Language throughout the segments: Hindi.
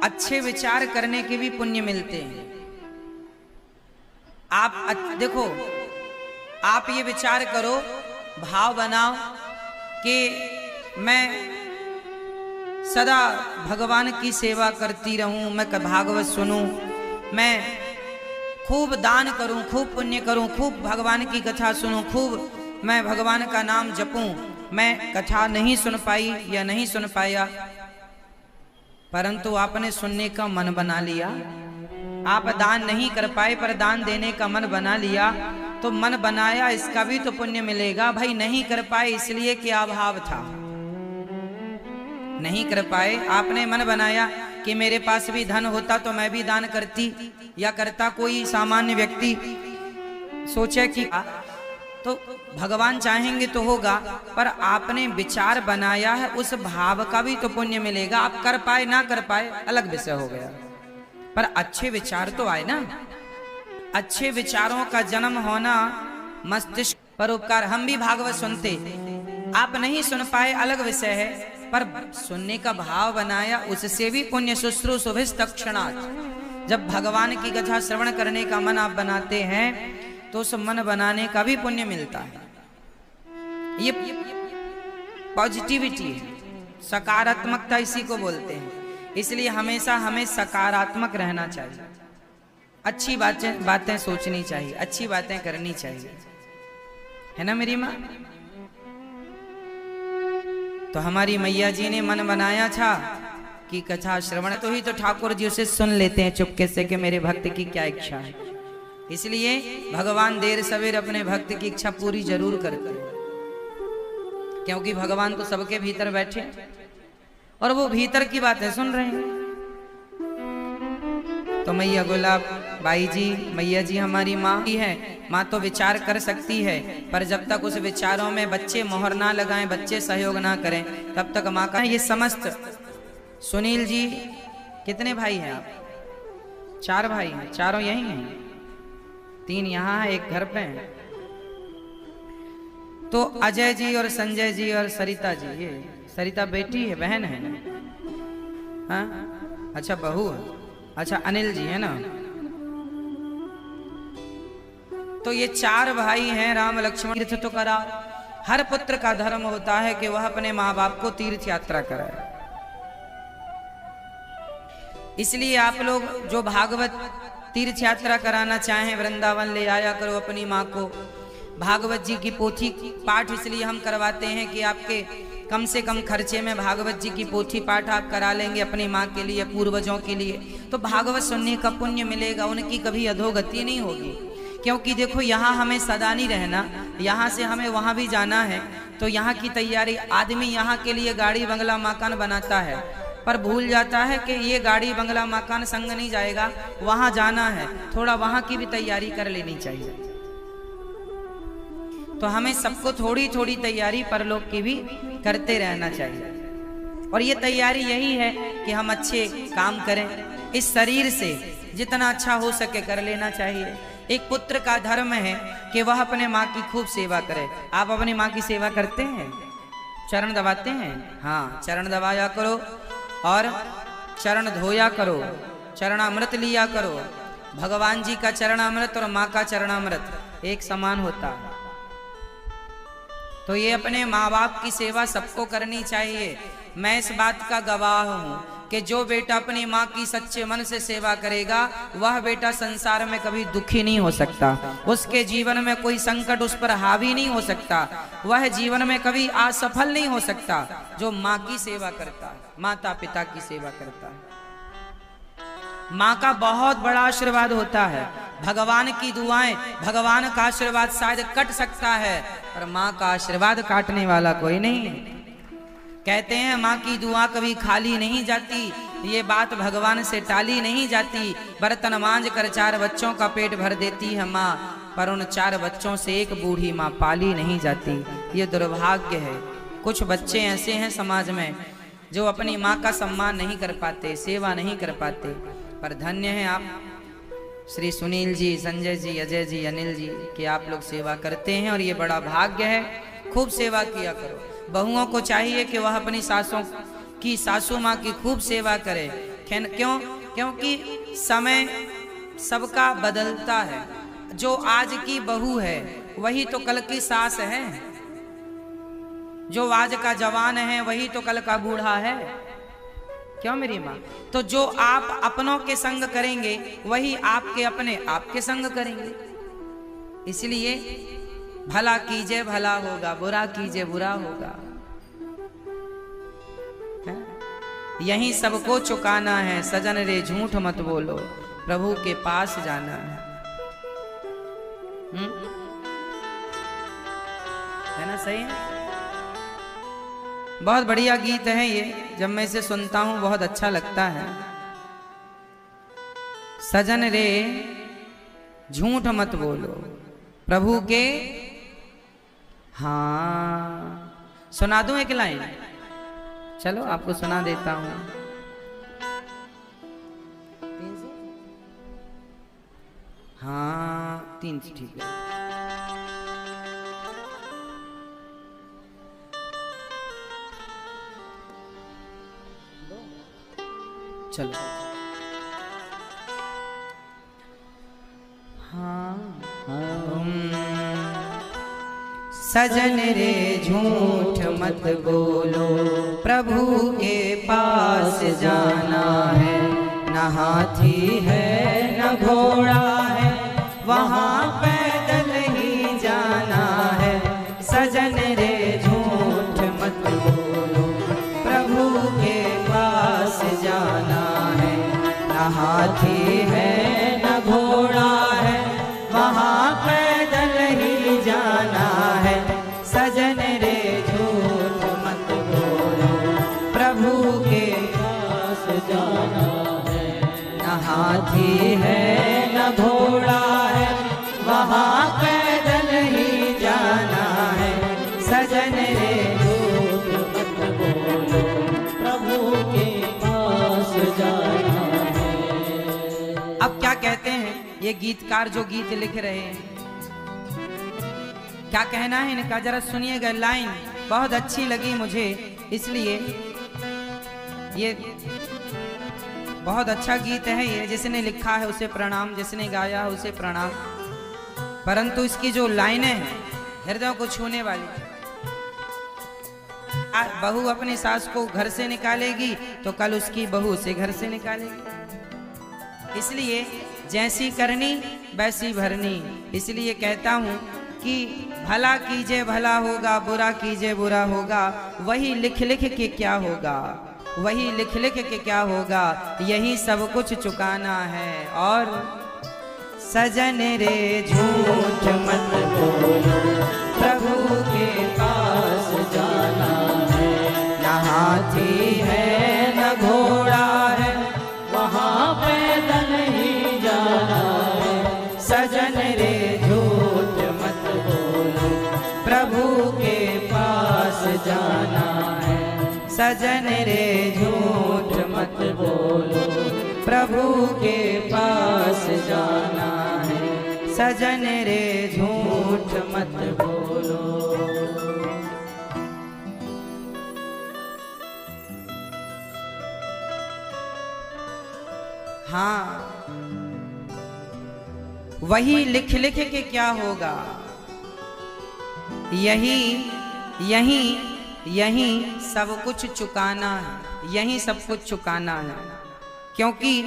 अच्छे विचार करने के भी पुण्य मिलते हैं। आप देखो, आप ये विचार करो, भाव बनाओ कि मैं सदा भगवान की सेवा करती रहूं, मैं भागवत सुनूं, मैं खूब दान करूं, खूब पुण्य करूं, खूब भगवान की कथा सुनूं, खूब मैं भगवान का नाम जपूं। मैं कथा नहीं सुन पाई या नहीं सुन पाया, परंतु आपने सुनने का मन बना लिया। आप दान नहीं कर पाए पर दान देने का मन बना लिया, तो मन बनाया इसका भी तो पुण्य मिलेगा। भाई नहीं कर पाए इसलिए क्या अभाव था, नहीं कर पाए, आपने मन बनाया कि मेरे पास भी धन होता तो मैं भी दान करती या करता। कोई सामान्य व्यक्ति सोचे कि तो भगवान चाहेंगे तो होगा, पर आपने विचार बनाया है, उस भाव का भी तो पुण्य मिलेगा। आप कर पाए ना कर पाए अलग विषय हो गया, पर अच्छे विचार तो आए ना। अच्छे विचारों का जन्म होना मस्तिष्क पर उपकार। हम भी भागवत सुनते, आप नहीं सुन पाए अलग विषय है, पर सुनने का भाव बनाया, उससे भी पुण्य। शुश्रूषुभिस्तक्षणात्, जब भगवान की कथा श्रवण करने का मन आप बनाते हैं तो उस मन बनाने का भी पुण्य मिलता है। ये पॉजिटिविटी है, सकारात्मकता इसी को बोलते हैं। इसलिए हमेशा हमें सकारात्मक रहना चाहिए, अच्छी बातें सोचनी चाहिए, अच्छी बातें करनी चाहिए, है ना मेरी माँ। तो हमारी मैया जी ने मन बनाया था कि कथा श्रवण, तो ही तो ठाकुर जी उसे सुन लेते हैं चुपके से कि मेरे भक्त की क्या इच्छा है। इसलिए भगवान देर सवेर अपने भक्त की इच्छा पूरी जरूर करते हैं, क्योंकि भगवान तो सबके भीतर बैठे और वो भीतर की बातें सुन रहे हैं। तो मैया गुलाब बाई जी, मैया जी हमारी माँ ही है। माँ तो विचार कर सकती है, पर जब तक उस विचारों में बच्चे मोहर ना लगाएं, बच्चे सहयोग ना करें, तब तक माँ का ये समस्त। सुनील जी, कितने भाई हैं आप? 4 भाई हैं, चारों यही हैं, 3 यहाँ है, 1 घर पे है। तो अजय जी और संजय जी और सरिता जी, ये सरिता बेटी है, बहन है ना? हाँ अच्छा, बहू है। अच्छा अनिल जी है ना? तो ये 4 भाई हैं, राम लक्ष्मण। तीर्थ तो करा, हर पुत्र का धर्म होता है कि वह अपने माँ बाप को तीर्थ यात्रा कराए। इसलिए आप लोग जो भागवत तीर्थ यात्रा कराना चाहें, वृंदावन ले आया करो अपनी माँ को। भागवत जी की पोथी पाठ इसलिए हम करवाते हैं कि आपके कम से कम खर्चे में भागवत जी की पोथी पाठ आप करा लेंगे अपनी माँ के लिए, पूर्वजों के लिए, तो भागवत सुनने का पुण्य मिलेगा, उनकी कभी अधोगति नहीं होगी। क्योंकि देखो यहाँ हमें सदा नहीं रहना, यहाँ से हमें वहाँ भी जाना है। तो यहाँ की तैयारी, आदमी यहाँ के लिए गाड़ी बंगला मकान बनाता है, पर भूल जाता है कि ये गाड़ी बंगला मकान संग नहीं जाएगा, वहाँ जाना है, थोड़ा वहाँ की भी तैयारी कर लेनी चाहिए। तो हमें सबको थोड़ी थोड़ी तैयारी परलोक की भी करते रहना चाहिए। और ये तैयारी यही है कि हम अच्छे काम करें, इस शरीर से जितना अच्छा हो सके कर लेना चाहिए। एक पुत्र का धर्म है कि वह अपने माँ की खूब सेवा करे। आप अपनी माँ की सेवा करते हैं? चरण दबाते हैं? हाँ, चरण दबाया करो और चरण धोया करो, चरणामृत लिया करो। भगवान जी का चरणामृत और माँ का चरणामृत एक समान होता है। तो ये अपने माँ बाप की सेवा सबको करनी चाहिए। मैं इस बात का गवाह हूँ कि जो बेटा अपनी माँ की सच्चे मन से सेवा करेगा, वह बेटा संसार में कभी दुखी नहीं हो सकता, उसके जीवन में कोई संकट उस पर हावी नहीं हो सकता, वह जीवन में कभी असफल नहीं हो सकता जो माँ की सेवा करता है, माता पिता की सेवा करता है। माँ का बहुत बड़ा आशीर्वाद होता है। भगवान की दुआएं, भगवान का आशीर्वाद शायद कट सकता है, पर माँ का आशीर्वाद काटने वाला कोई नहीं है। कहते हैं माँ की दुआ कभी खाली नहीं जाती, ये बात भगवान से टाली नहीं जाती। बर्तन मांज कर 4 बच्चों का पेट भर देती है माँ, पर उन 4 बच्चों से एक बूढ़ी माँ पाली नहीं जाती। ये दुर्भाग्य है। कुछ बच्चे ऐसे हैं समाज में जो अपनी माँ का सम्मान नहीं कर पाते, सेवा नहीं कर पाते, पर धन्य हैं आप श्री सुनील जी, संजय जी, अजय जी, अनिल जी कि आप लोग सेवा करते हैं और ये बड़ा भाग्य है। खूब सेवा किया करो। बहुओं को चाहिए कि वह अपनी सासों की, सासू माँ की खूब सेवा करे, क्यों? क्योंकि समय सबका बदलता है। जो आज की बहू है वही तो कल की सास है, जो आज का जवान है वही तो कल का बूढ़ा है। क्यों मेरी माँ? तो जो आप अपनों के संग करेंगे वही आपके अपने आपके संग करेंगे। इसलिए भला कीजिए भला होगा, बुरा कीजिए बुरा होगा। यही सबको चुकाना है, सजन रे झूठ मत बोलो, प्रभु के पास जाना है। है ना? सही है। बहुत बढ़िया गीत है ये, जब मैं इसे सुनता हूं बहुत अच्छा लगता है। सजन रे झूठ मत बोलो, प्रभु के। हाँ, सुना दूं एक लाइन? चलो आपको सुना देता हूं। हाँ, 3 से ठीक है। चलो। हाँ, सजन रे झूठ मत बोलो, प्रभु के पास जाना है। न हाथी है न घोड़ा है, वहाँ पैदल ही जाना है। सजन रे झूठ मत बोलो, प्रभु के पास जाना है। न हाथी है न घोड़ा है, वहाँ पैदल ही जाना है। सजन रे झूठ मत बोलो, प्रभु के पास जाना है। न हाथी है न घोड़ा है, वहाँ पैदल ही जाना है। सजन रे झूठ मत बोलो, प्रभु के पास जाना है। अब क्या कहते हैं ये गीतकार जो गीत लिख रहे हैं, क्या कहना है इनका? जरा सुनिएगा। लाइन बहुत अच्छी लगी मुझे, इसलिए ये बहुत अच्छा गीत है। ये जिसने लिखा है उसे प्रणाम, जिसने गाया है उसे प्रणाम। परंतु इसकी जो लाइनें हैं हृदय को छूने वाली। बहू अपनी सास को घर से निकालेगी तो कल उसकी बहू उसे घर से निकालेगी। इसलिए जैसी करनी वैसी भरनी। इसलिए कहता हूं कि भला कीजिए भला होगा, बुरा कीजिए बुरा होगा। वही लिख लिख के क्या होगा, वही लिख लिख के क्या होगा, यही सब कुछ चुकाना है। और सजन रे झूठ मत बोलो, प्रभु के पास जाना है। न हाथी है न घोड़ा है, वहाँ पैदल ही जाना है। सजन रे झूठ मत बोलो, प्रभु के पास जाना है। सजन रे झूठ मत बोलो, प्रभु के पास जाना है। सजन रे झूठ मत बोलो। हाँ, वही लिख लिख के क्या होगा, यही यही यही सब कुछ चुकाना है। यही सब कुछ चुकाना है। क्योंकि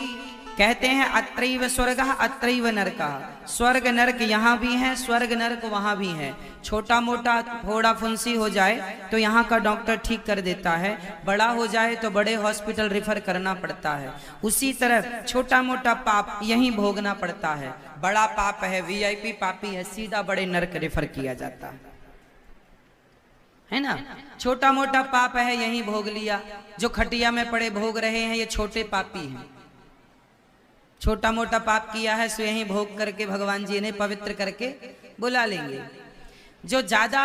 कहते हैं अत्रैव स्वर्गः अत्रैव नरकः। स्वर्ग नरक यहाँ भी है, स्वर्ग नरक वहाँ भी है। छोटा मोटा फोड़ा फुंसी हो जाए तो यहाँ का डॉक्टर ठीक कर देता है, बड़ा हो जाए तो बड़े हॉस्पिटल रेफर करना पड़ता है। उसी तरह छोटा मोटा पाप यहीं भोगना पड़ता है। बड़ा पाप है, वीआईपी पापी है, सीधा बड़े नरक रेफर किया जाता है ना। छोटा मोटा पाप है यहीं भोग लिया। जो खटिया में पड़े भोग रहे हैं ये छोटे पापी हैं। छोटा मोटा पाप किया है सो यहीं भोग करके भगवान जी इन्हें पवित्र करके बुला लेंगे। जो ज्यादा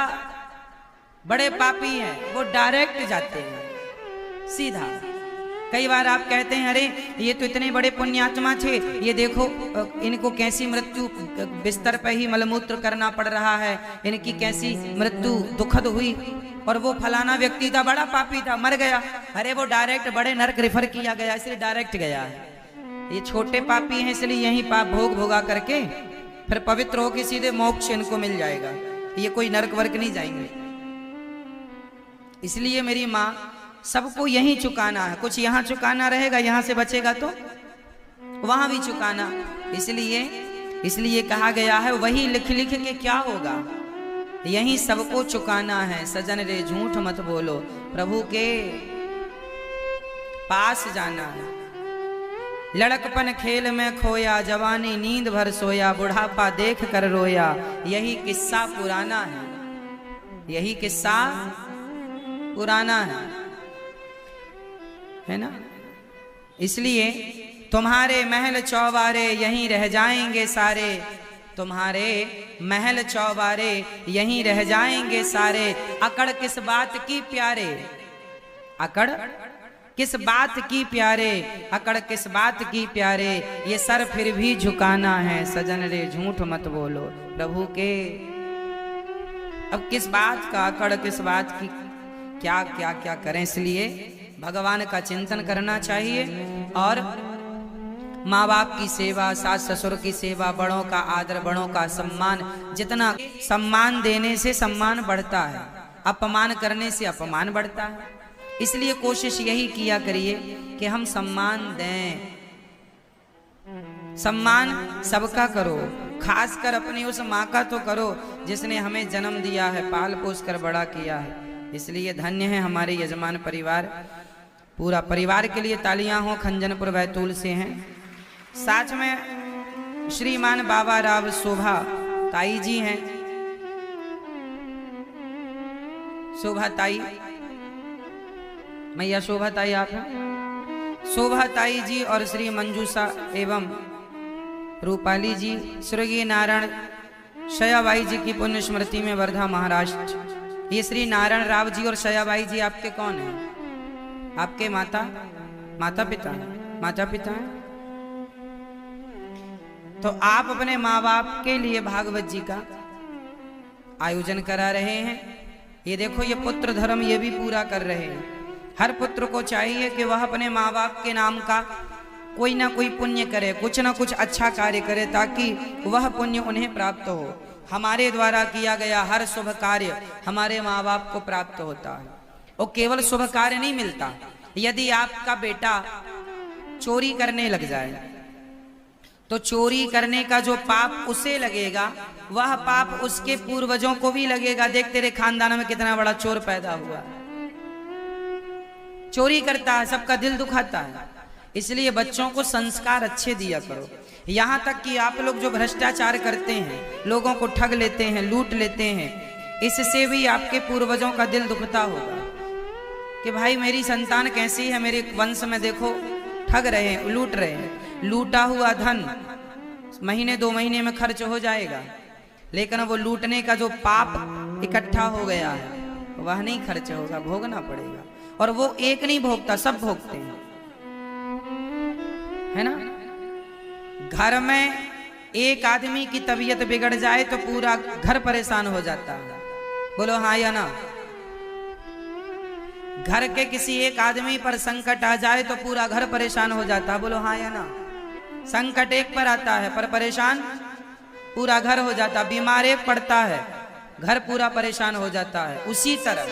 बड़े पापी हैं वो डायरेक्ट जाते हैं सीधा। कई बार आप कहते हैं अरे ये तो इतने बड़े पुण्यात्मा थे, ये देखो इनको कैसी मृत्यु, बिस्तर पर ही मलमूत्र करना पड़ रहा है, इनकी कैसी मृत्यु दुखद हुई। और वो फलाना व्यक्ति था, बड़ा पापी था, मर गया। अरे वो डायरेक्ट बड़े नरक रेफर किया गया, इसलिए डायरेक्ट गया है। ये छोटे पापी हैं, इसलिए यही पाप भोग भोगा करके फिर पवित्र होकर सीधे मोक्ष इनको मिल जाएगा। ये कोई नरक वर्क नहीं जाएंगे। इसलिए मेरी माँ, सबको यही चुकाना है। कुछ यहाँ चुकाना रहेगा, यहाँ से बचेगा तो वहां भी चुकाना। इसलिए कहा गया है, वही लिख लिख के क्या होगा, यही सबको चुकाना है। सजन रे झूठ मत बोलो, प्रभु के पास जाना है। लड़कपन खेल में खोया, जवानी नींद भर सोया, बुढ़ापा देख कर रोया, यही किस्सा पुराना है, यही किस्सा पुराना है ना। इसलिए तुम्हारे महल चौबारे यहीं रह जाएंगे सारे, तुम्हारे महल चौबारे यहीं रह जाएंगे सारे। अकड़ किस बात की प्यारे, अकड़ किस बात की प्यारे, अकड़ किस बात की प्यारे, ये सर फिर भी झुकाना है। सजन रे झूठ मत बोलो, प्रभु के अब किस बात का अकड़, किस बात की क्या क्या क्या करें। इसलिए भगवान का चिंतन करना चाहिए और माँ बाप की सेवा, सास ससुर की सेवा, बड़ों का आदर, बड़ों का सम्मान। जितना सम्मान देने से सम्मान बढ़ता है, अपमान करने से अपमान बढ़ता है। इसलिए कोशिश यही किया करिए कि हम सम्मान दें। सम्मान सबका करो, खासकर अपनी उस माँ का तो करो जिसने हमें जन्म दिया है, पाल पोस कर बड़ा किया है। इसलिए धन्य है हमारे यजमान परिवार। पूरा परिवार के लिए तालियां हो। खंजनपुर बैतूल से हैं। साथ में श्रीमान बाबा राव शोभा ताई जी हैं। शोभा ताई, मैया शोभा ताई आप हैं। शोभा ताई जी और श्री मंजूषा एवं रूपाली जी, स्वर्गीय नारायण शयाबाई जी की पुण्य स्मृति में वर्धा महाराष्ट्र। ये श्री नारायण राव जी और शयाबाई जी आपके कौन हैं? आपके माता पिता हैं। तो आप अपने माँ बाप के लिए भागवत जी का आयोजन करा रहे हैं। ये देखो, ये पुत्र धर्म ये भी पूरा कर रहे हैं। हर पुत्र को चाहिए कि वह अपने माँ बाप के नाम का कोई ना कोई पुण्य करे, कुछ ना कुछ अच्छा कार्य करे, ताकि वह पुण्य उन्हें प्राप्त हो। हमारे द्वारा किया गया हर शुभ कार्य हमारे माँ बाप को प्राप्त होता है। और केवल शुभ कार्य नहीं मिलता, यदि आपका बेटा चोरी करने लग जाए तो चोरी करने का जो पाप उसे लगेगा, वह पाप उसके पूर्वजों को भी लगेगा। देख, तेरे खानदान में कितना बड़ा चोर पैदा हुआ, चोरी करता है, सबका दिल दुखाता है। इसलिए बच्चों को संस्कार अच्छे दिया करो। यहाँ तक कि आप लोग जो भ्रष्टाचार करते हैं, लोगों को ठग लेते हैं, लूट लेते हैं, इससे भी आपके पूर्वजों का दिल दुखता होगा कि भाई मेरी संतान कैसी है, मेरे वंश में देखो ठग रहे हैं, लूट रहे हैं। लूटा हुआ धन महीने 2 महीने में खर्च हो जाएगा, लेकिन वो लूटने का जो पाप इकट्ठा हो गया है वह नहीं खर्च होगा, भोगना पड़ेगा। और वो एक नहीं भोगता, सब भोगते हैं, है ना। घर में एक आदमी की तबीयत बिगड़ जाए तो पूरा घर परेशान हो जाता है। बोलो हाँ या ना। घर के किसी एक आदमी पर संकट आ जाए तो पूरा घर परेशान हो जाता है। बोलो हाँ या ना। संकट एक पर आता है पर परेशान पूरा घर हो जाता। बीमार एक पड़ता है, घर पूरा परेशान हो जाता है। उसी तरह,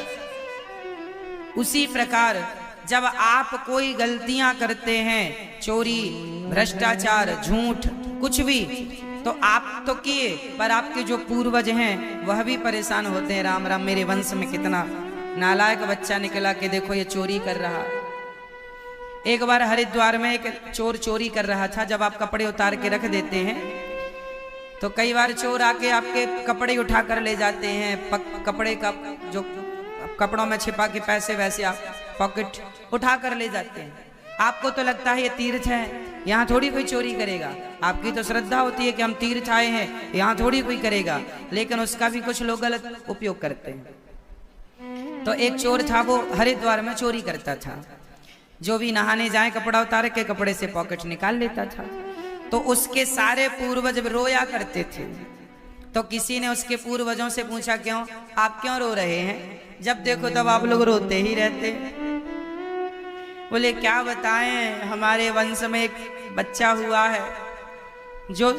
उसी प्रकार जब आप कोई गलतियां करते हैं, चोरी, भ्रष्टाचार, झूठ, कुछ भी, तो आप तो किए, पर आपके जो पूर्वज हैं वह भी परेशान होते हैं। राम राम, मेरे वंश में कितना नालायक बच्चा निकला कि देखो ये चोरी कर रहा। एक बार हरिद्वार में एक चोर चोरी कर रहा था। जब आप कपड़े उतार के रख देते हैं तो कई बार चोर आके आपके कपड़े उठा कर ले जाते हैं। कपड़े का जो कपड़ों में छिपा के पैसे वैसे आप पॉकेट उठा कर ले जाते हैं। आपको तो लगता है ये तीर्थ है, यहाँ थोड़ी कोई चोरी करेगा। आपकी तो श्रद्धा होती है कि हम तीर्थ आए हैं, यहाँ थोड़ी कोई करेगा, लेकिन उसका भी कुछ लोग गलत उपयोग करते हैं। तो एक चोर था, वो हरिद्वार में चोरी करता था। जो भी नहाने जाए कपड़ा उतार के कपड़े से पॉकेट निकाल लेता था। तो उसके सारे पूर्वज रोया करते थे। तो किसी ने उसके पूर्वजों से पूछा, क्यों, आप क्यों रो रहे हैं? जब देखो तब आप लोग रोते ही रहते। बोले क्या बताएं, हमारे वंश में एक बच्चा हुआ है जो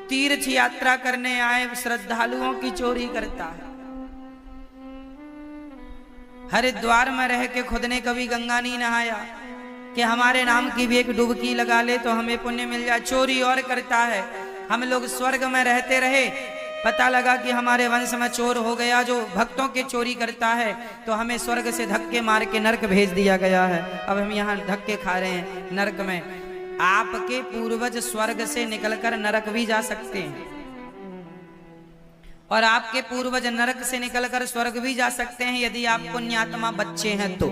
तीर्थ यात्रा करने आए श्रद्धालुओं की चोरी करता है। हरिद्वार में रह के खुद ने कभी गंगा नहीं नहाया कि हमारे नाम की भी एक डुबकी लगा ले तो हमें पुण्य मिल जाए। चोरी और करता है। हम लोग स्वर्ग में रहते रहे, पता लगा कि हमारे वंश में चोर हो गया जो भक्तों की चोरी करता है, तो हमें स्वर्ग से धक्के मार के नरक भेज दिया गया है। अब हम यहाँ धक्के खा रहे हैं नरक में। आपके पूर्वज स्वर्ग से निकलकर नरक भी जा सकते हैं और आपके पूर्वज नरक से निकलकर स्वर्ग भी जा सकते हैं यदि आप पुण्यात्मा बच्चे हैं तो।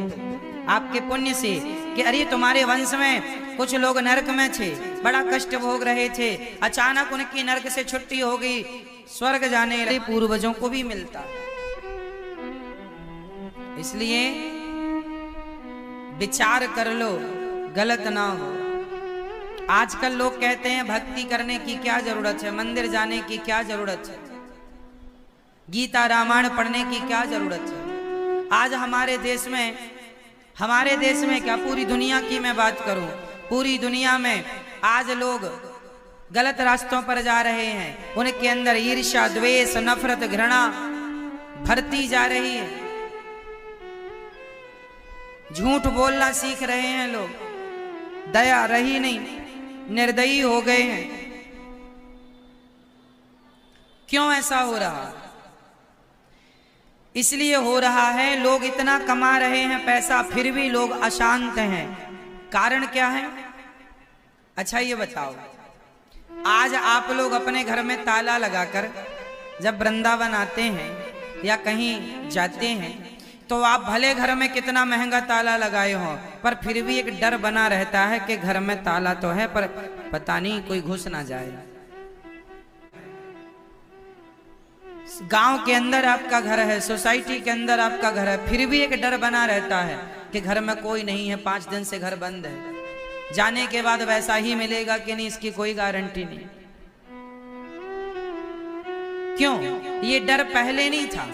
आपके पुण्य से कि अरे तुम्हारे वंश में कुछ लोग नरक में थे, बड़ा कष्ट भोग रहे थे, अचानक उनकी नरक से छुट्टी हो गई, स्वर्ग जाने वाले पूर्वजों को भी मिलता। इसलिए विचार कर लो, गलत ना हो। आजकल लोग कहते हैं भक्ति करने की क्या जरूरत है, मंदिर जाने की क्या जरूरत है, गीता रामायण पढ़ने की क्या जरूरत है। आज हमारे देश में क्या, पूरी दुनिया की मैं बात करूं, पूरी दुनिया में आज लोग गलत रास्तों पर जा रहे हैं। उनके अंदर ईर्ष्या, द्वेष, नफरत, घृणा भरती जा रही है। झूठ बोलना सीख रहे हैं लोग, दया रही नहीं, निर्दयी हो गए हैं। क्यों ऐसा हो रहा? इसलिए हो रहा है लोग इतना कमा रहे हैं पैसा, फिर भी लोग अशांत हैं। कारण क्या है? अच्छा ये बताओ, आज आप लोग अपने घर में ताला लगाकर जब वृंदावन आते हैं या कहीं जाते हैं तो आप भले घर में कितना महंगा ताला लगाए हो, पर फिर भी एक डर बना रहता है कि घर में ताला तो है पर पता नहीं कोई घुस ना जाए। गांव के अंदर आपका घर है, सोसाइटी के अंदर आपका घर है, फिर भी एक डर बना रहता है कि घर में कोई नहीं है, 5 दिन से घर बंद है, जाने के बाद वैसा ही मिलेगा कि नहीं इसकी कोई गारंटी नहीं। क्यों? ये डर पहले नहीं था,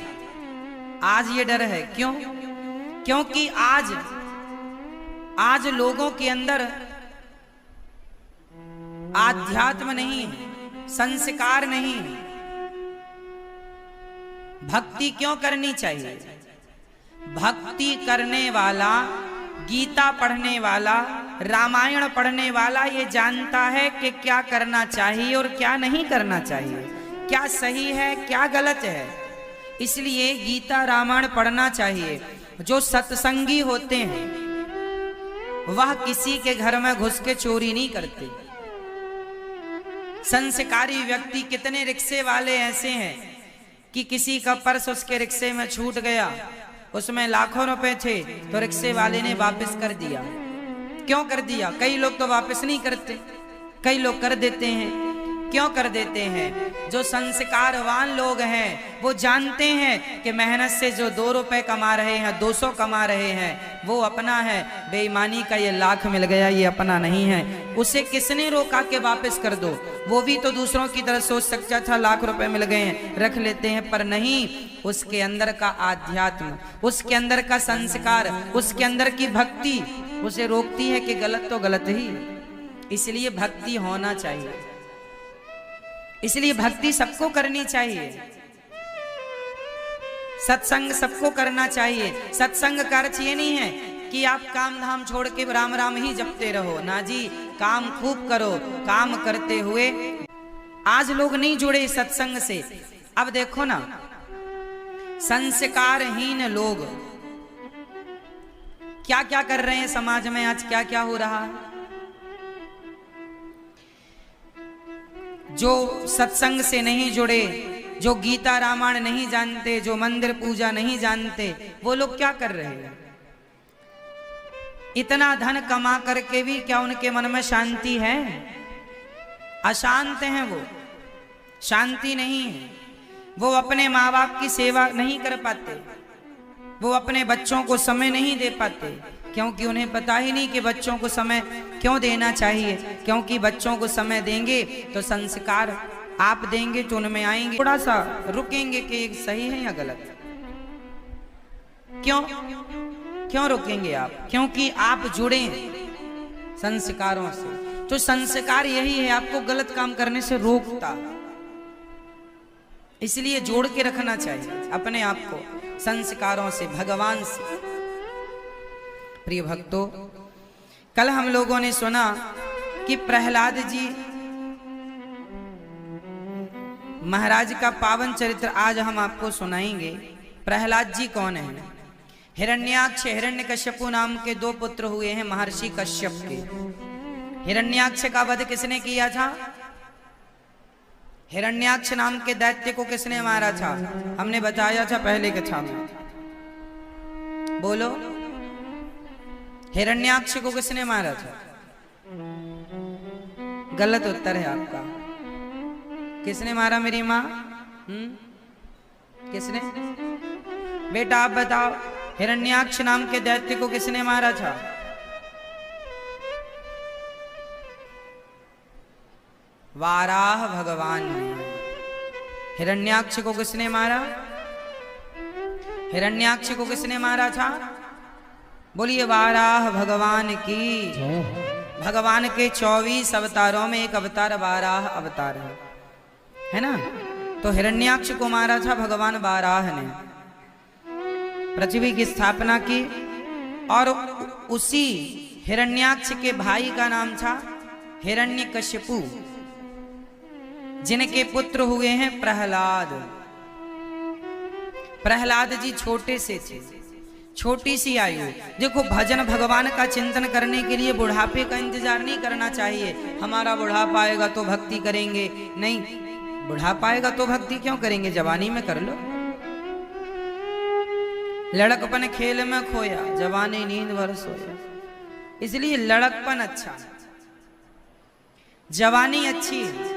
आज ये डर है। क्यों? क्योंकि आज लोगों के अंदर आध्यात्म नहीं है, संस्कार नहीं है। भक्ति क्यों करनी चाहिए? भक्ति करने वाला, गीता पढ़ने वाला, रामायण पढ़ने वाला ये जानता है कि क्या करना चाहिए और क्या नहीं करना चाहिए, क्या सही है क्या गलत है। इसलिए गीता रामायण पढ़ना चाहिए। जो सत्संगी होते हैं वह किसी के घर में घुस के चोरी नहीं करते। संस्कारी व्यक्ति, कितने रिक्शे वाले ऐसे हैं कि किसी का पर्स उसके रिक्शे में छूट गया, उसमें लाखों रुपए थे, तो रिक्शे वाले ने वापस कर दिया। क्यों कर दिया? कई लोग तो वापस नहीं करते, कई लोग कर देते हैं। क्यों कर देते हैं? जो संस्कारवान लोग हैं वो जानते हैं कि मेहनत से जो 2 रुपए कमा रहे हैं, 200 कमा रहे हैं, वो अपना है। बेईमानी का ये लाख मिल गया, ये अपना नहीं है। उसे किसने रोका के वापस कर दो? वो भी तो दूसरों की तरह सोच सकता था, लाख रुपए मिल गए हैं रख लेते हैं, पर नहीं। उसके अंदर का आध्यात्म, उसके अंदर का संस्कार, उसके अंदर की भक्ति उसे रोकती है कि गलत तो गलत ही। इसलिए भक्ति होना चाहिए, इसलिए भक्ति सबको करनी चाहिए, सत्संग सबको करना चाहिए। सत्संग का अर्थ ये नहीं है कि आप काम धाम छोड़ के राम राम ही जपते रहो, ना जी, काम खूब करो। काम करते हुए आज लोग नहीं जुड़े सत्संग से। अब देखो ना, संस्कारहीन लोग क्या क्या कर रहे हैं समाज में, आज क्या क्या हो रहा है। जो सत्संग से नहीं जुड़े, जो गीता रामायण नहीं जानते, जो मंदिर पूजा नहीं जानते, वो लोग क्या कर रहे हैं? इतना धन कमा करके भी क्या उनके मन में शांति है? अशांत हैं वो, शांति नहीं है। वो अपने माँ बाप की सेवा नहीं कर पाते, वो अपने बच्चों को समय नहीं दे पाते, क्योंकि उन्हें पता ही नहीं कि बच्चों को समय क्यों देना चाहिए। क्योंकि बच्चों को समय देंगे तो संस्कार आप देंगे तो उनमें आएंगे, थोड़ा सा रुकेंगे कि ये सही है या गलत। क्यों क्यों रुकेंगे आप? क्योंकि आप जुड़े हैं संस्कारों से। तो संस्कार यही है, आपको गलत काम करने से रोकता, इसलिए जोड़ के रखना चाहिए अपने आप को संस्कारों से, भगवान से। प्रिय भक्तों, कल हम लोगों ने सुना कि प्रहलाद जी महाराज का पावन चरित्र आज हम आपको सुनाएंगे। प्रहलाद जी कौन है? हिरण्याक्ष, हिरण्यकश्यपु नाम के दो पुत्र हुए हैं महर्षि कश्यप के। हिरण्याक्ष का वध किसने किया था? हिरण्याक्ष नाम के दैत्य को किसने मारा था? हमने बताया था पहले कथा में। बोलो, हिरण्याक्ष को किसने मारा था? गलत उत्तर है आपका। किसने मारा मेरी माँ? किसने? बेटा आप बताओ, हिरण्याक्ष नाम के दैत्य को किसने मारा था? वाराह भगवान ने। हिरण्याक्ष को किसने मारा? हिरण्याक्ष को किसने मारा था? बोलिए वाराह भगवान की। भगवान के 24 अवतारों में एक अवतार वाराह अवतार है ना। तो हिरण्याक्ष को मारा था भगवान वाराह ने, पृथ्वी की स्थापना की। और उसी हिरण्याक्ष के भाई का नाम था हिरण्यकश्यपु, जिनके पुत्र हुए हैं प्रहलाद। प्रहलाद जी छोटे से थे, छोटी सी आयु। देखो, भजन भगवान का चिंतन करने के लिए बुढ़ापे का इंतजार नहीं करना चाहिए। हमारा बुढ़ापा आएगा तो भक्ति करेंगे, नहीं। बुढ़ापा आएगा तो भक्ति क्यों करेंगे? जवानी में कर लो। लड़कपन खेल में खोया, जवानी नींद भर सोया। इसलिए लड़कपन अच्छा, जवानी अच्छी है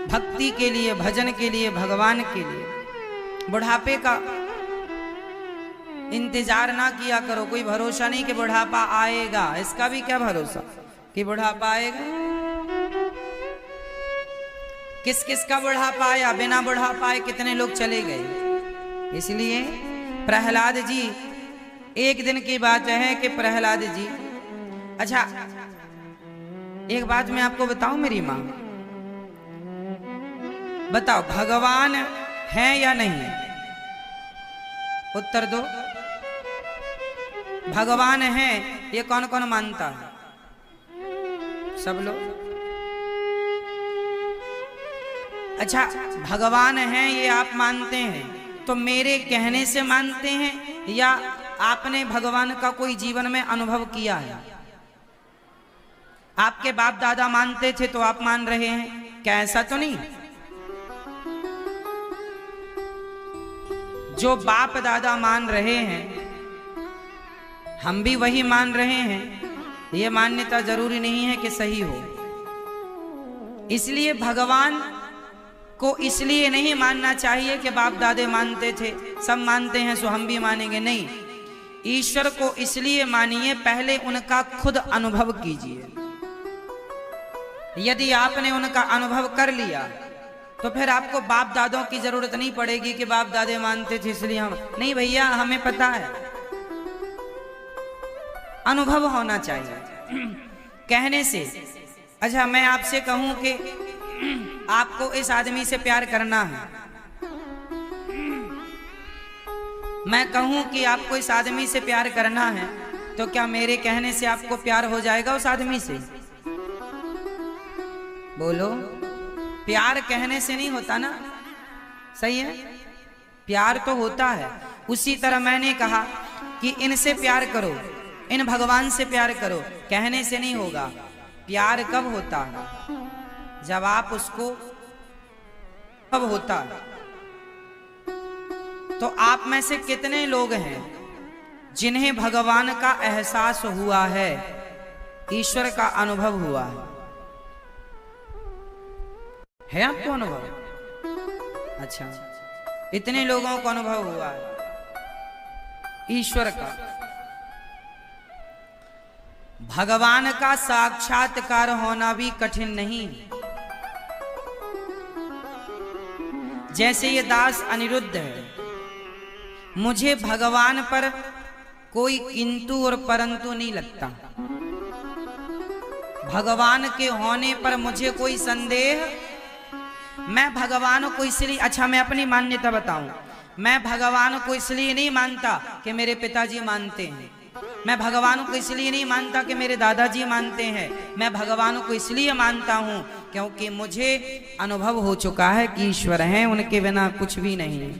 भक्ति के लिए, भजन के लिए, भगवान के लिए। बुढ़ापे का इंतजार ना किया करो। कोई भरोसा नहीं कि बुढ़ापा आएगा। इसका भी क्या भरोसा कि बुढ़ापा आएगा? किस किस का बुढ़ापा आया? बिना बुढ़ापा आए कितने लोग चले गए। इसलिए प्रहलाद जी, एक दिन की बात है कि प्रहलाद जी, अच्छा एक बात मैं आपको बताऊं मेरी मां, बताओ भगवान है या नहीं? उत्तर दो। भगवान है ये कौन कौन मानता है? सब लोग। अच्छा, भगवान है ये आप मानते हैं तो मेरे कहने से मानते हैं या आपने भगवान का कोई जीवन में अनुभव किया है? आपके बाप दादा मानते थे तो आप मान रहे हैं क्या? ऐसा तो नहीं। जो बाप दादा मान रहे हैं हम भी वही मान रहे हैं, ये मान्यता जरूरी नहीं है कि सही हो। इसलिए भगवान को इसलिए नहीं मानना चाहिए कि बाप दादे मानते थे, सब मानते हैं सो हम भी मानेंगे, नहीं। ईश्वर को इसलिए मानिए, पहले उनका खुद अनुभव कीजिए। यदि आपने उनका अनुभव कर लिया तो फिर आपको बाप दादों की जरूरत नहीं पड़ेगी कि बाप दादे मानते थे इसलिए हम नहीं। भैया हमें पता है, अनुभव होना चाहिए कहने से। अच्छा, मैं आपसे कहूं कि आपको इस आदमी से प्यार करना है, मैं कहूं कि आपको इस आदमी से प्यार करना है, तो क्या मेरे कहने से आपको प्यार हो जाएगा उस आदमी से? बोलो, प्यार कहने से नहीं होता ना, सही है? प्यार तो होता है। उसी तरह मैंने कहा कि इनसे प्यार करो, इन भगवान से प्यार करो, कहने से नहीं होगा। प्यार कब होता है? जब आप उसको, कब होता है? तो आप में से कितने लोग हैं जिन्हें भगवान का एहसास हुआ है, ईश्वर का अनुभव हुआ है आपको अनुभव? अच्छा, इतने लोगों को अनुभव हुआ है ईश्वर का। भगवान का साक्षात्कार होना भी कठिन नहीं। जैसे ये दास अनिरुद्ध है, मुझे भगवान पर कोई किंतु और परंतु नहीं लगता। भगवान के होने पर मुझे कोई संदेह, मैं भगवान को इसलिए, अच्छा मैं अपनी मान्यता बताऊं, मैं भगवान को इसलिए नहीं मानता कि मेरे पिताजी मानते हैं, मैं भगवान को इसलिए नहीं मानता कि मेरे दादाजी मानते हैं, मैं भगवान को इसलिए मानता हूं क्योंकि मुझे अनुभव हो चुका है कि ईश्वर हैं, उनके बिना कुछ भी नहीं है।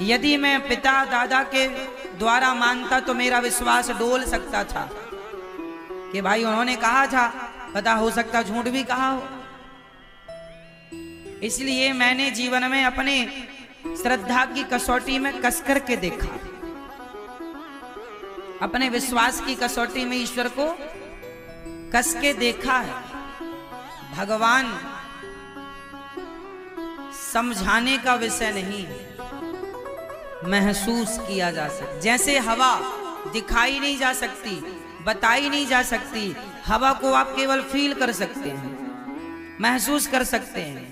यदि मैं पिता दादा के द्वारा मानता तो मेरा विश्वास डोल सकता था कि भाई उन्होंने कहा था, पता हो सकता झूठ भी कहा हो। इसलिए मैंने जीवन में अपने श्रद्धा की कसौटी में कसकर के देखा, अपने विश्वास की कसौटी में ईश्वर को कस के देखा है। भगवान समझाने का विषय नहीं है, महसूस किया जा सकता। जैसे हवा दिखाई नहीं जा सकती, बताई नहीं जा सकती, हवा को आप केवल फील कर सकते हैं, महसूस कर सकते हैं,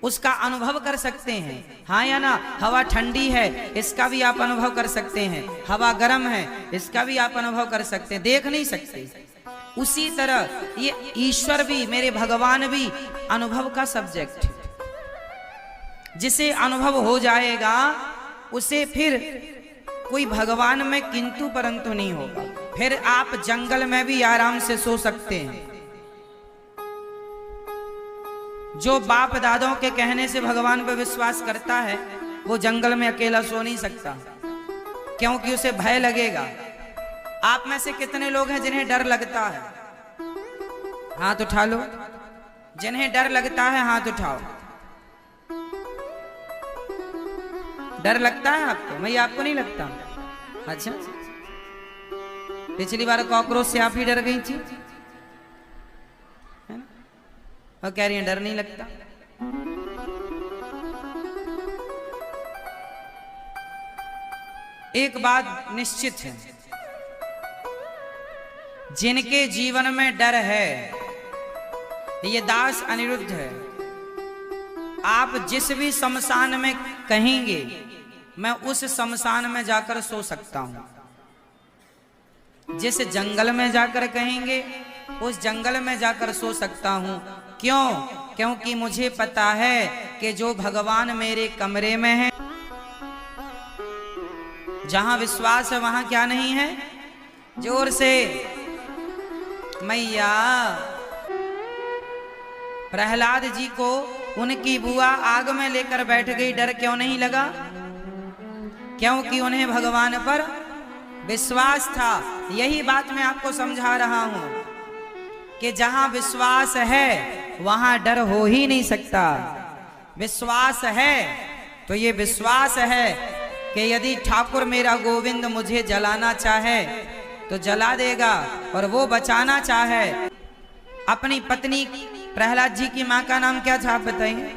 उसका अनुभव कर सकते हैं, हाँ या ना। हवा ठंडी है, इसका भी आप अनुभव कर सकते हैं, हवा गर्म है, इसका भी आप अनुभव कर सकते हैं, देख नहीं सकते। उसी तरह ये ईश्वर भी, मेरे भगवान भी अनुभव का सब्जेक्ट है। जिसे अनुभव हो जाएगा उसे फिर कोई भगवान में किंतु परंतु नहीं होगा। फिर आप जंगल में भी आराम से सो सकते हैं। जो बाप दादों के कहने से भगवान पर विश्वास करता है वो जंगल में अकेला सो नहीं सकता, क्योंकि उसे भय लगेगा। आप में से कितने लोग हैं जिन्हें डर लगता है? हाथ उठा लो। जिन्हें डर लगता है हाथ उठाओ। डर लगता है आपको? मैं आपको नहीं लगता? अच्छा, पिछली बार कॉकरोच से आप ही डर गई थी, है ना? और कह रही है डर नहीं लगता। एक बात निश्चित है, जिनके जीवन में डर है, ये दास अनिरुद्ध है। आप जिस भी शमशान में कहेंगे मैं उस शमशान में जाकर सो सकता हूं, जिस जंगल में जाकर कहेंगे उस जंगल में जाकर सो सकता हूं। क्यों? क्योंकि मुझे पता है कि जो भगवान मेरे कमरे में है, जहां विश्वास है वहां क्या नहीं है? जोर से मैया। प्रहलाद जी को उनकी बुआ आग में लेकर बैठ गई, डर क्यों नहीं लगा? क्योंकि उन्हें भगवान पर विश्वास था। यही बात मैं आपको समझा रहा हूं कि जहां विश्वास है वहां डर हो ही नहीं सकता। विश्वास है तो ये विश्वास है कि यदि ठाकुर मेरा गोविंद मुझे जलाना चाहे तो जला देगा, और वो बचाना चाहे। अपनी पत्नी प्रहलाद जी की मां का नाम क्या था आप बताइए?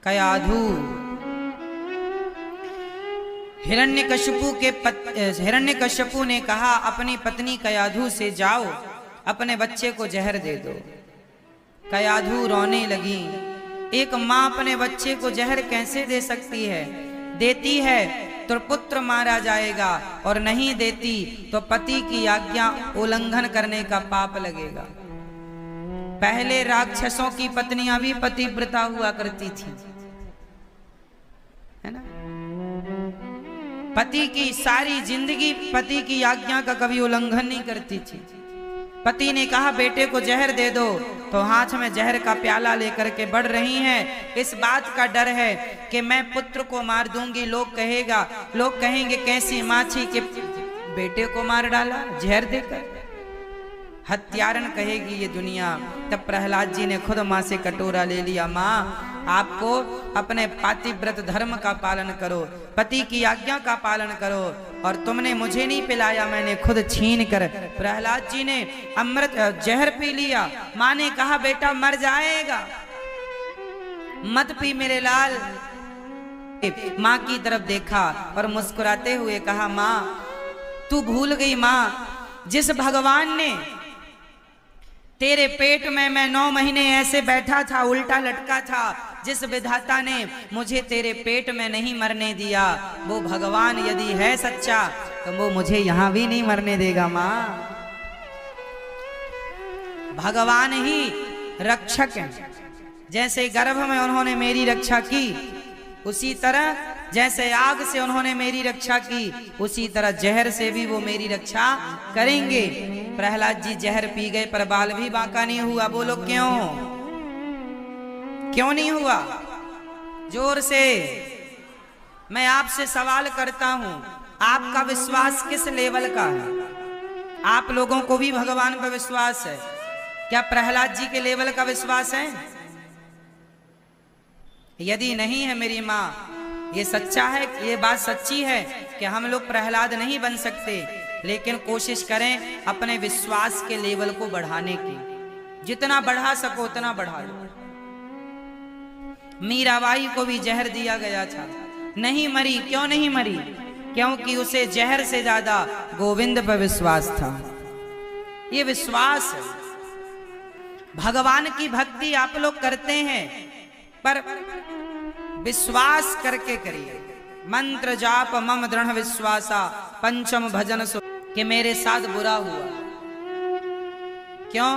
कयाधु। हिरण्यकश्यपु ने कहा अपनी पत्नी कयाधु से, जाओ अपने बच्चे को जहर दे दो। कयाधु रोने लगी। एक मां अपने बच्चे को जहर कैसे दे सकती है? देती है तो पुत्र मारा जाएगा, और नहीं देती तो पति की आज्ञा उल्लंघन करने का पाप लगेगा। पहले राक्षसों की पत्नियां भी पतिव्रता हुआ करती थी, है ना? पति की सारी जिंदगी पति की आज्ञा का कभी उल्लंघन नहीं करती थी। पति ने कहा बेटे को जहर दे दो, तो हाथ में जहर का प्याला लेकर के बढ़ रही हैं। इस बात का डर है कि मैं पुत्र को मार दूंगी, लोग कहेंगे कैसी माँ थी कि बेटे को मार डाला जहर देकर, हत्यारन कहेगी ये दुनिया। तब प्रहलाद जी ने खुद माँ से कटोरा ले लिया। माँ, आपको अपने पातिव्रत धर्म का पालन करो, पति की आज्ञा का पालन करो, और तुमने मुझे नहीं पिलाया, मैंने खुद छीन कर। प्रहलाद जी ने अमृत जहर पी लिया। माँ ने कहा बेटा मर जाएगा, मत पी मेरे लाल। माँ की तरफ देखा और मुस्कुराते हुए कहा माँ तू भूल गई माँ, जिस भगवान ने तेरे पेट में मैं 9 महीने ऐसे बैठा था, उल्टा लटका था। जिस विधाता ने मुझे तेरे पेट में नहीं मरने दिया, वो भगवान यदि है सच्चा तो वो मुझे यहां भी नहीं मरने देगा मां। भगवान ही रक्षक है। जैसे गर्भ में उन्होंने मेरी रक्षा की, उसी तरह जैसे आग से उन्होंने मेरी रक्षा की, उसी तरह जहर से भी वो मेरी रक्षा करेंगे। प्रहलाद जी जहर पी गए पर बाल भी बांका नहीं हुआ। बोलो क्यों? क्यों नहीं हुआ? जोर से मैं आपसे सवाल करता हूं, आपका विश्वास किस लेवल का है? आप लोगों को भी भगवान पर विश्वास है? क्या प्रहलाद जी के लेवल का विश्वास है? यदि नहीं है मेरी माँ, ये सच्चा है, ये बात सच्ची है कि हम लोग प्रहलाद नहीं बन सकते, लेकिन कोशिश करें अपने विश्वास के लेवल को बढ़ाने की। जितना बढ़ा सको उतना बढ़ा लो। मीराबाई को भी जहर दिया गया था, नहीं मरी। क्यों नहीं मरी? क्योंकि उसे जहर से ज्यादा गोविंद पर विश्वास था। ये विश्वास है। भगवान की भक्ति आप लोग करते हैं, पर विश्वास करके करिए। मंत्र जाप मम दृढ़ विश्वासा पंचम भजन सो, कि मेरे साथ बुरा हुआ। क्यों?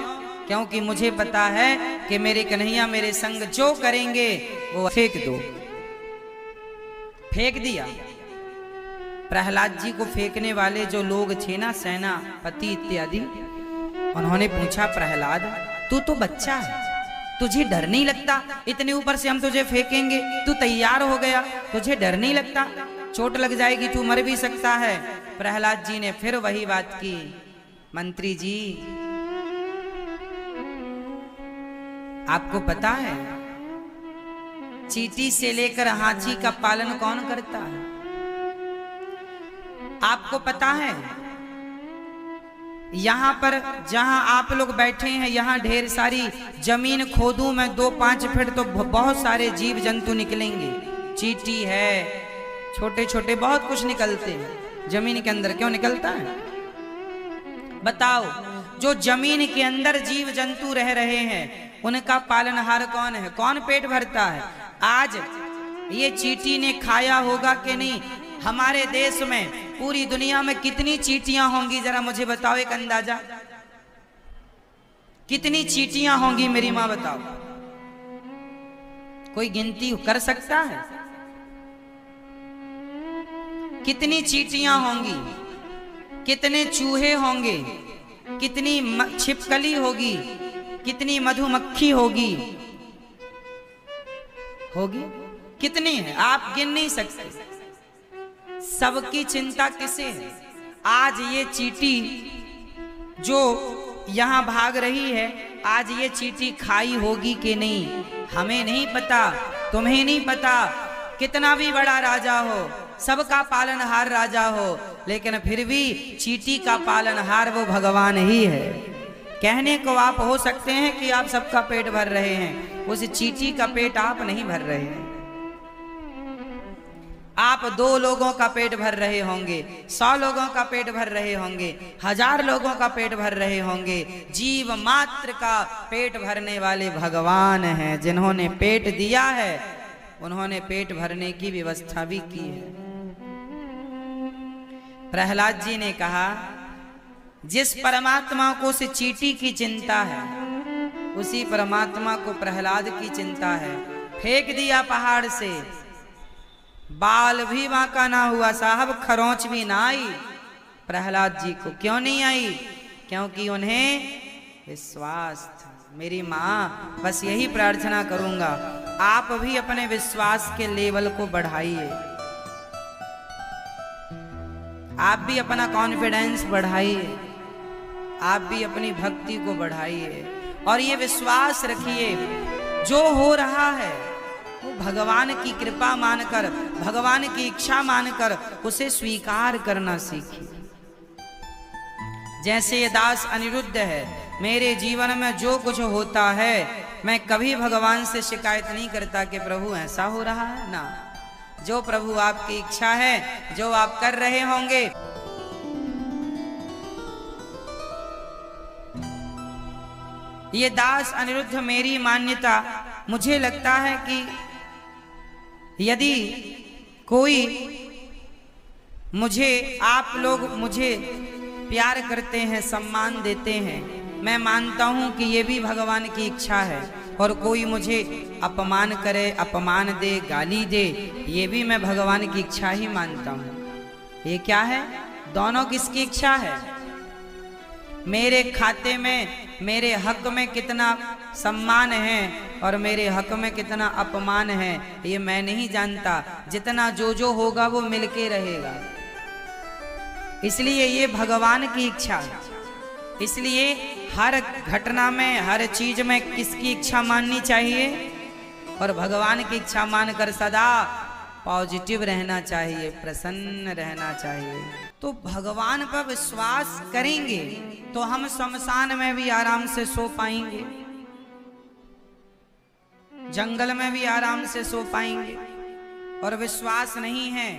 क्योंकि मुझे पता है कि मेरे कन्हैया मेरे संग जो करेंगे वो फेंक दो। फेंक दिया। प्रहलाद जी को फेंकने वाले जो लोग थे ना, सेनापति इत्यादि, उन्होंने पूछा प्रहलाद तू तो बच्चा है, तुझे डर नहीं लगता? इतने ऊपर से हम तुझे फेंकेंगे, तू तैयार हो गया, तुझे डर नहीं लगता? चोट लग जाएगी, तू मर भी सकता है। प्रहलाद जी ने फिर वही बात की, मंत्री जी आपको पता है चींटी से लेकर हाथी का पालन कौन करता है? आपको पता है यहाँ पर जहाँ आप लोग बैठे हैं, यहाँ ढेर सारी जमीन खोदूं मैं 2-5 फीट तो बहुत सारे जीव जंतु निकलेंगे। चींटी है, छोटे छोटे बहुत कुछ निकलते हैं जमीन के अंदर। क्यों निकलता है बताओ? जो जमीन के अंदर जीव जंतु रह रहे हैं उनका पालनहार कौन है? कौन पेट भरता है? आज ये चींटी ने खाया होगा कि नहीं? हमारे देश में, पूरी दुनिया में कितनी चींटियां होंगी जरा मुझे बताओ, एक अंदाजा। कितनी चींटियां होंगी मेरी मां बताओ? कोई गिनती कर सकता है? कितनी चींटियां होंगी? कितने चूहे होंगे? कितनी छिपकली होगी? कितनी मधुमक्खी होगी? होगी कितनी है? आप गिन नहीं सकते। सबकी चिंता किसे है? आज ये चींटी जो यहां भाग रही है, आज ये चींटी खाई होगी कि नहीं हमें नहीं पता, तुम्हें नहीं पता। कितना भी बड़ा राजा हो, सबका पालनहार राजा हो, लेकिन फिर भी चींटी का पालनहार वो भगवान ही है। कहने को आप हो सकते हैं कि आप सबका पेट भर रहे हैं, उस चींटी का पेट आप नहीं भर रहे हैं। आप 2 लोगों का पेट भर रहे होंगे, 100 लोगों का पेट भर रहे होंगे, 1000 लोगों का पेट भर रहे होंगे। जीव मात्र का पेट भरने वाले भगवान हैं। जिन्होंने पेट दिया है उन्होंने पेट भरने की व्यवस्था भी की है। प्रहलाद जी ने कहा जिस परमात्मा को उस चींटी की चिंता है, उसी परमात्मा को प्रहलाद की चिंता है। फेंक दिया पहाड़ से, बाल भी बांका ना हुआ साहब, खरोंच भी ना आई प्रहलाद जी को। क्यों नहीं आई? क्योंकि उन्हें विश्वास था। मेरी माँ बस यही प्रार्थना करूंगा, आप भी अपने विश्वास के लेवल को बढ़ाइए, आप भी अपना कॉन्फिडेंस बढ़ाइए, आप भी अपनी भक्ति को बढ़ाइए और ये विश्वास रखिए जो हो रहा है वो भगवान की कृपा मानकर, भगवान की इच्छा मानकर उसे स्वीकार करना सीखिए। जैसे ये दास अनिरुद्ध है, मेरे जीवन में जो कुछ होता है मैं कभी भगवान से शिकायत नहीं करता कि प्रभु ऐसा हो रहा है ना। जो प्रभु आपकी इच्छा है, जो आप कर रहे होंगे, ये दास अनिरुद्ध मेरी मान्यता, मुझे लगता है कि यदि कोई मुझे, आप लोग मुझे प्यार करते हैं, सम्मान देते हैं, मैं मानता हूं कि ये भी भगवान की इच्छा है। और कोई मुझे अपमान करे, अपमान दे, गाली दे, ये भी मैं भगवान की इच्छा ही मानता हूं। ये क्या है? दोनों किसकी इच्छा है? मेरे खाते में, मेरे हक में कितना सम्मान है और मेरे हक में कितना अपमान है, ये मैं नहीं जानता। जितना जो होगा वो मिलके रहेगा। इसलिए ये भगवान की इच्छा है। इसलिए हर घटना में, हर चीज में किसकी इच्छा माननी चाहिए? और भगवान की इच्छा मानकर सदा पॉजिटिव रहना चाहिए, प्रसन्न रहना चाहिए। तो भगवान पर विश्वास करेंगे तो हम शमशान में भी आराम से सो पाएंगे, जंगल में भी आराम से सो पाएंगे। और विश्वास नहीं है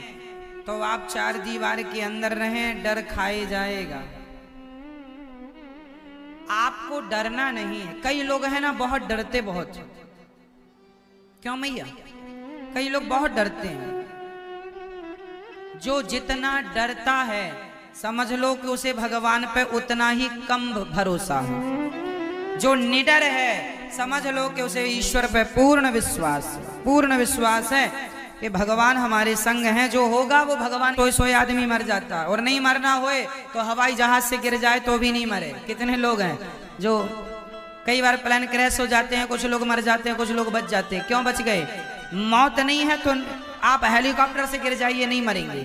तो आप चार दीवार के अंदर रहें, डर खाए जाएगा। आपको डरना नहीं है। कई लोग हैं ना बहुत डरते, बहुत। क्यों मैया? कई लोग बहुत डरते हैं। जो जितना डरता है समझ लो कि उसे भगवान पे उतना ही कम भरोसा है। जो निडर है समझ लो कि उसे ईश्वर पे पूर्ण विश्वास है कि भगवान हमारे संग हैं। जो होगा वो भगवान। तो सोए आदमी मर जाता, और नहीं मरना होए तो हवाई जहाज से गिर जाए तो भी नहीं मरे। कितने लोग हैं जो कई बार प्लेन क्रैश हो जाते हैं, कुछ लोग मर जाते हैं, कुछ लोग बच जाते हैं। क्यों बच गए? मौत नहीं है तो आप हेलीकॉप्टर से गिर जाइए, नहीं मरेंगे।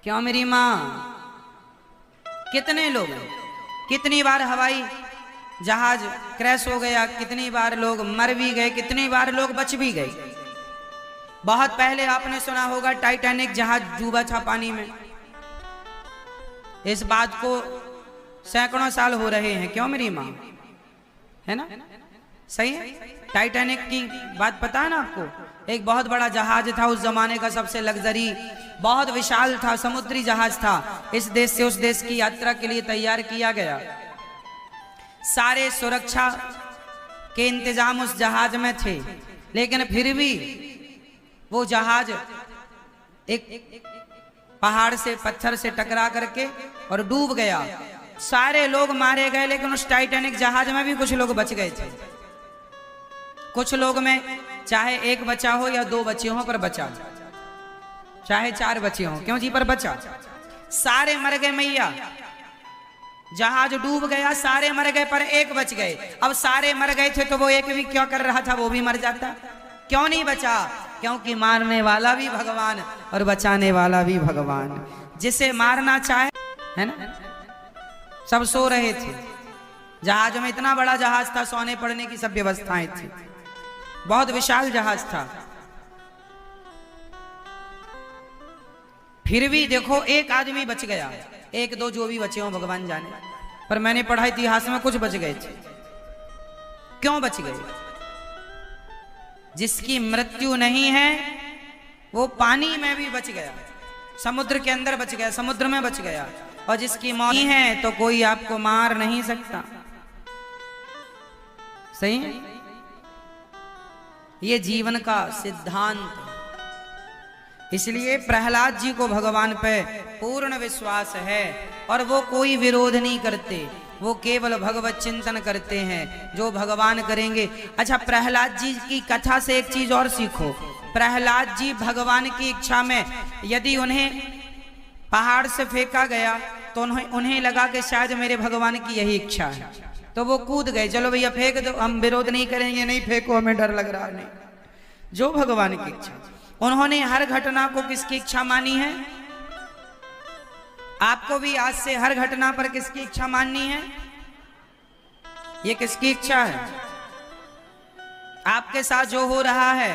क्यों मेरी माँ? कितने लोग, कितनी बार हवाई जहाज क्रैश हो गया, कितनी बार लोग मर भी गए, कितनी बार लोग बच भी गए। बहुत पहले आपने सुना होगा टाइटैनिक जहाज डूबा था पानी में। इस बात को सैकड़ों साल हो रहे हैं। क्यों मेरी माँ? है ना? सही है। टाइटैनिक की बात पता है ना आपको? एक बहुत बड़ा जहाज था, उस जमाने का सबसे लग्जरी, बहुत विशाल था, समुद्री जहाज था। इस देश से उस देश की यात्रा के लिए तैयार किया गया। सारे सुरक्षा के इंतजाम उस जहाज में थे, लेकिन फिर भी वो जहाज एक पहाड़ से, पत्थर से टकरा करके और डूब गया। सारे लोग मारे गए, लेकिन उस टाइटैनिक जहाज में भी कुछ लोग बच गए थे। कुछ लोग में चाहे एक बचा हो या दो बचे हो, पर बचा। चाहे चार बचे हो, क्यों जी, पर बचा। सारे मर गए मैया, जहाज डूब गया, सारे मर गए पर एक बच गए। अब सारे मर गए थे तो वो एक भी क्या कर रहा था? वो भी मर जाता। क्यों नहीं बचा? क्योंकि मारने वाला भी भगवान और बचाने वाला भी भगवान। जिसे मारना चाहे, है ना? सब सो रहे थे जहाज में। इतना बड़ा जहाज था, सोने पड़ने की सब व्यवस्थाएं थी, बहुत विशाल जहाज था। फिर भी देखो एक आदमी बच गया, एक दो जो भी बचे हों भगवान जाने, पर मैंने पढ़ा इतिहास में कुछ बच गए थे। क्यों बच गए? जिसकी मृत्यु नहीं है वो पानी में भी बच गया, समुद्र के अंदर बच गया, समुद्र में बच गया। और जिसकी मौत नहीं है तो कोई आपको मार नहीं सकता। सही है? ये जीवन का सिद्धांत। इसलिए प्रहलाद जी को भगवान पे पूर्ण विश्वास है और वो कोई विरोध नहीं करते, वो केवल भगवत चिंतन करते हैं जो भगवान करेंगे। अच्छा, प्रहलाद जी की कथा से एक चीज और सीखो। प्रहलाद जी भगवान की इच्छा में, यदि उन्हें पहाड़ से फेंका गया तो उन्हें लगा कि शायद मेरे भगवान की यही इच्छा है, तो वो कूद गए। चलो भैया फेंक दो, हम विरोध नहीं करेंगे, नहीं फेंको, हमें डर लग रहा नहीं। जो भगवान की इच्छा। उन्होंने हर घटना को किसकी इच्छा मानी है? आपको भी आज से हर घटना पर किसकी इच्छा माननी है? ये किसकी इच्छा है? आपके साथ जो हो रहा है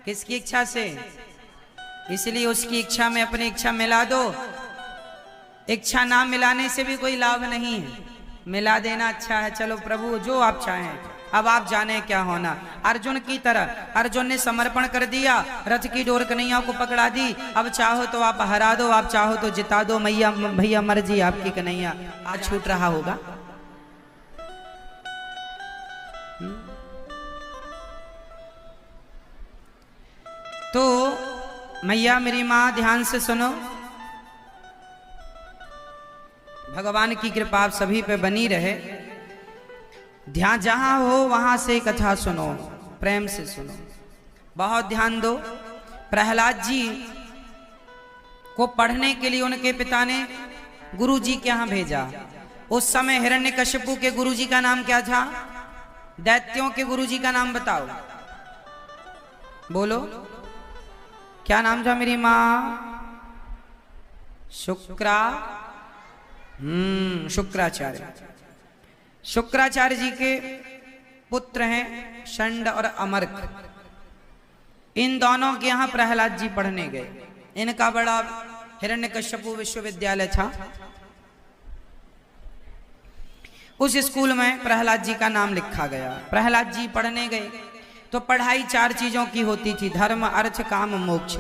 किसकी इच्छा से? इसलिए उसकी इच्छा में अपनी इच्छा मिला दो। इच्छा ना मिलाने से भी कोई लाभ नहीं है, मिला देना अच्छा है। चलो प्रभु जो आप चाहें, अब आप जाने क्या होना। अर्जुन की तरह अर्जुन ने समर्पण कर दिया, रथ की डोर कन्हैया को पकड़ा दी। अब चाहो तो आप हरा दो, आप चाहो तो जिता दो, मैया भैया मर्जी आपकी कन्हैया। आज छूट रहा होगा, मैया मेरी माँ ध्यान से सुनो, भगवान की कृपा आप सभी पे बनी रहे। ध्यान जहां हो वहां से कथा सुनो, प्रेम से सुनो, बहुत ध्यान दो। प्रहलाद जी को पढ़ने के लिए उनके पिता ने गुरु जी के यहां भेजा। उस समय हिरण्यकशिपु के गुरु जी का नाम क्या था? दैत्यों के गुरु जी का नाम बताओ, बोलो क्या नाम था मेरी माँ? शुक्राचार्य। शुक्राचार्य जी के पुत्र हैं षंड और अमर्क। इन दोनों के यहाँ प्रहलाद जी पढ़ने गए। इनका बड़ा हिरण्यकश्यपु विश्वविद्यालय था। उस स्कूल में प्रहलाद जी का नाम लिखा गया। प्रहलाद जी पढ़ने गए तो पढ़ाई 4 चीजों की होती थी, धर्म अर्थ काम मोक्ष।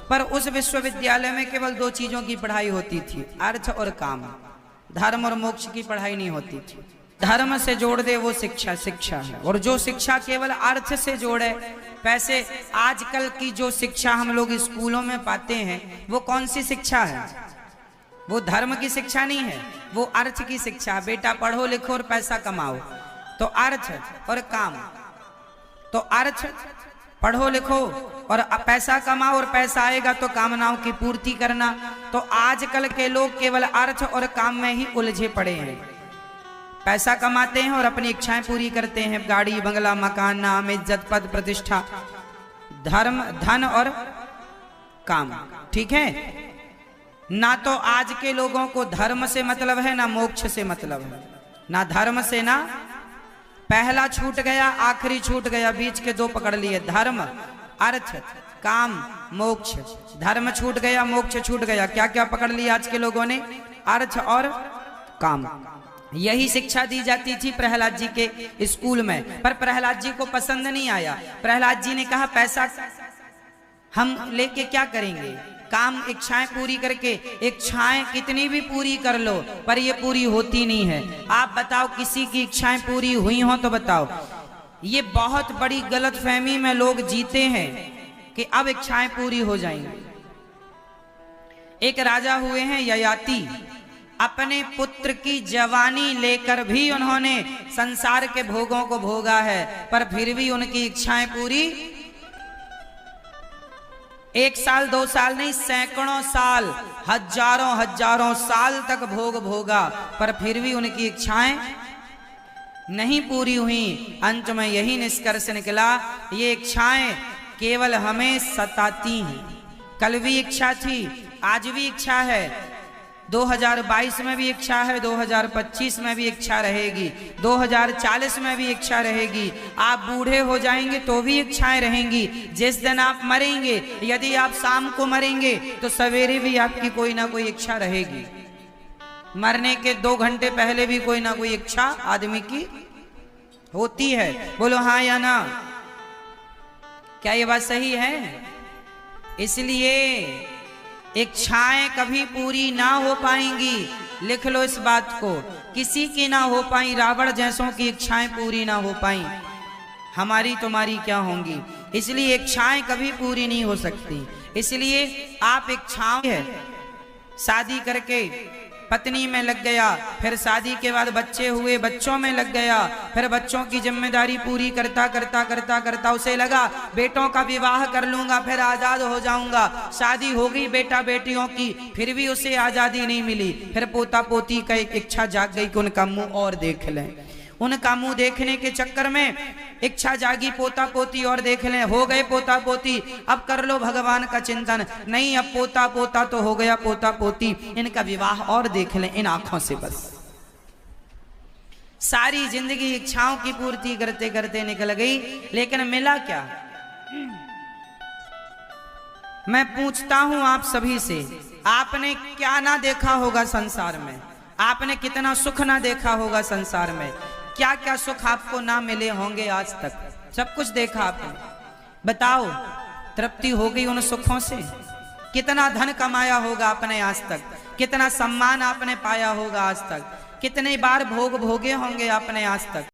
पर उस विश्वविद्यालय में केवल 2 चीजों की पढ़ाई होती थी, अर्थ और काम। धर्म और मोक्ष की पढ़ाई नहीं होती थी। धर्म से जोड़ दे वो शिक्षा है, और जो शिक्षा केवल अर्थ से जोड़े पैसे। आजकल की जो शिक्षा हम लोग स्कूलों में पाते हैं वो कौन सी शिक्षा है? वो धर्म की शिक्षा नहीं है, वो अर्थ की शिक्षा। बेटा पढ़ो लिखो और पैसा कमाओ, तो अर्थ और काम। तो अर्थ पढ़ो लिखो और पैसा कमाओ, और पैसा आएगा तो कामनाओं की पूर्ति करना। तो आजकल के लोग केवल अर्थ और काम में ही उलझे पड़े हैं। पैसा कमाते हैं और अपनी इच्छाएं पूरी करते हैं, गाड़ी बंगला मकान नाम इज्जत पद प्रतिष्ठा, धर्म धन और काम। ठीक है ना? तो आज के लोगों को धर्म से मतलब है ना मोक्ष से मतलब है। ना धर्म से, ना पहला छूट गया, आखिरी छूट गया, बीच के 2 पकड़ लिए, धर्म अर्थ काम मोक्ष। धर्म छूट गया, मोक्ष छूट गया, क्या क्या पकड़ लिया आज के लोगों ने? अर्थ और काम। यही शिक्षा दी जाती थी प्रहलाद जी के स्कूल में। पर प्रहलाद जी को पसंद नहीं आया। प्रहलाद जी ने कहा पैसा हम लेके क्या करेंगे? काम इच्छाएं पूरी करके, इच्छाएं कितनी भी पूरी कर लो पर ये पूरी होती नहीं है। आप बताओ किसी की इच्छाएं पूरी हुई हो तो बताओ। ये बहुत बड़ी गलतफहमी में लोग जीते हैं कि अब इच्छाएं पूरी हो जाएंगी। एक राजा हुए हैं ययाति। अपने पुत्र की जवानी लेकर भी उन्होंने संसार के भोगों को भोगा है, पर फिर भी उनकी इच्छाएं पूरी 1 साल 2 साल नहीं, सैकड़ों साल, हजारों साल तक भोग भोगा, पर फिर भी उनकी इच्छाएं नहीं पूरी हुई। अंत में यही निष्कर्ष निकला, ये इच्छाएं केवल हमें सताती हैं। कल भी इच्छा थी, आज भी इच्छा है, 2022 में भी इच्छा है, 2025 में भी इच्छा रहेगी, 2040 में भी इच्छा रहेगी। आप बूढ़े हो जाएंगे तो भी इच्छाएं रहेंगी। जिस दिन आप मरेंगे, यदि आप शाम को मरेंगे तो सवेरे भी आपकी कोई ना कोई इच्छा रहेगी। मरने के 2 घंटे पहले भी कोई ना कोई इच्छा आदमी की होती है। बोलो हाँ या ना? क्या ये बात सही है? इसलिए इच्छाएं कभी पूरी ना हो पाएंगी। लिख लो इस बात को, किसी की ना हो पाई। रावण जैसों की इच्छाएं पूरी ना हो पाई, हमारी तुम्हारी क्या होंगी? इसलिए इच्छाएं कभी पूरी नहीं हो सकती। इसलिए आप इच्छाएं है, शादी करके पत्नी में लग गया, फिर शादी के बाद बच्चे हुए, बच्चों में लग गया, फिर बच्चों की जिम्मेदारी पूरी करता करता करता करता उसे लगा बेटों का विवाह कर लूंगा, फिर आजाद हो जाऊंगा। शादी हो गई बेटा बेटियों की, फिर भी उसे आजादी नहीं मिली। फिर पोता पोती का एक इच्छा जाग गई कि उनका मुंह और देख लें। उनका मुंह देखने के चक्कर में इच्छा जागी पोता पोती और देख लें। हो गए पोता पोती, अब कर लो भगवान का चिंतन। नहीं, अब पोता पोता तो हो गया पोता पोती, इनका विवाह और देख लें इन आंखों से। बस सारी जिंदगी इच्छाओं की पूर्ति करते करते निकल गई, लेकिन मिला क्या? मैं पूछता हूं आप सभी से, आपने क्या ना देखा होगा संसार में? आपने कितना सुख ना देखा होगा संसार में? क्या क्या सुख आपको ना मिले होंगे आज तक? सब कुछ देखा आपने। बताओ, तृप्ति हो गई उन सुखों से? कितना धन कमाया होगा आपने आज तक? कितना सम्मान आपने पाया होगा आज तक? कितने बार भोग भोगे होंगे आपने आज तक?